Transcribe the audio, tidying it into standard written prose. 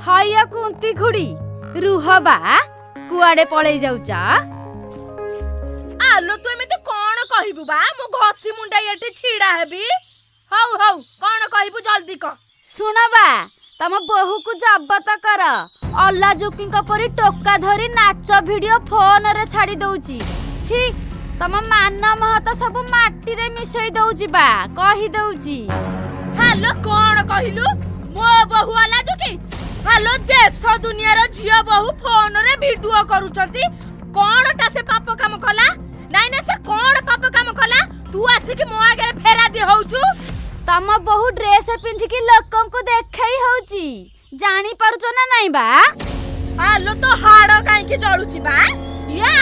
हाया कुंती खुड़ी रुह बा कुआडे पळेई जाउचा। आलो तू एमे कौन कहबू बा मु घसी मुंडा एठी छिड़ा हेबी। हौ हौ कौन कहबू जल्दी कह। सुनबा तम बहु को जब्त कर अल्ला जुकी परी टोका धरी नाच वीडियो फोन रे छाड़ी दउची। छी तम मान महत सब माटी रे मिसई दउची बा कहि दउची। हेलो कौन कहलू मो बहु अल्ला जुकी। हेलो देश दुनिया रो झियो बहु फोन रे वीडियो करूचंती कौन टा से पाप काम कला। नाइ ना से कौन पाप काम कला तू आसी कि मो आगे फेरा दे होउछु। तम बहु ड्रेस पिंधि कि लोकन को देखई होउची जानी पारुचो ना नाइ बा। आलो तो हाड़ काहे कि जळुची बा ये